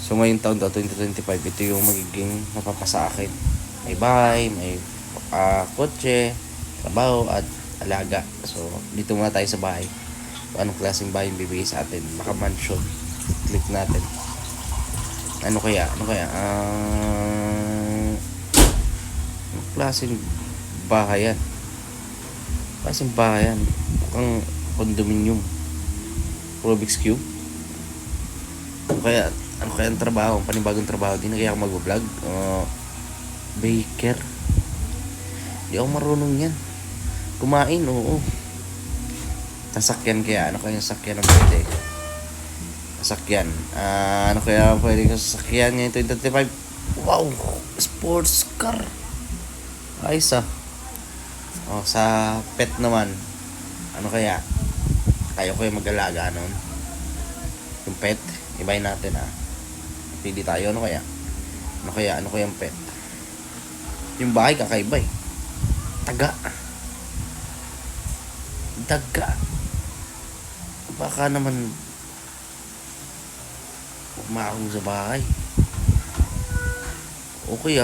So ngayong taon to, 2025, ito yung magiging mapapasa akin. May bahay, may kotse, trabaho, at alaga. So dito muna tayo sa bahay. So, anong klaseng bahay yung bibigay sa atin? Baka mansion. Click natin. Ano kaya? Anong klaseng bahay yan? Klaseng bahay yan? Mukhang condominium. Rubik's Cube. Ano kaya ang trabaho? Panibagong trabaho. Di na kaya ako mag-vlog. Baker. Di ako marunong yan. Kumain, oo. Sasakyan kaya. Ano kaya yung sasakyan ng pwede? Sasakyan. Ano kaya pwede yung sasakyan ngayon 2025? Wow! Sports car. Ayos ah. Sa pet naman. Ano kaya? Kaya ko yung mag-alaga nun. Yung pet. Ibayin natin pili tayo. Ano kaya yung pet? Yung bahay kakaiba eh. Daga. Baka naman umahong sa bahay. Okay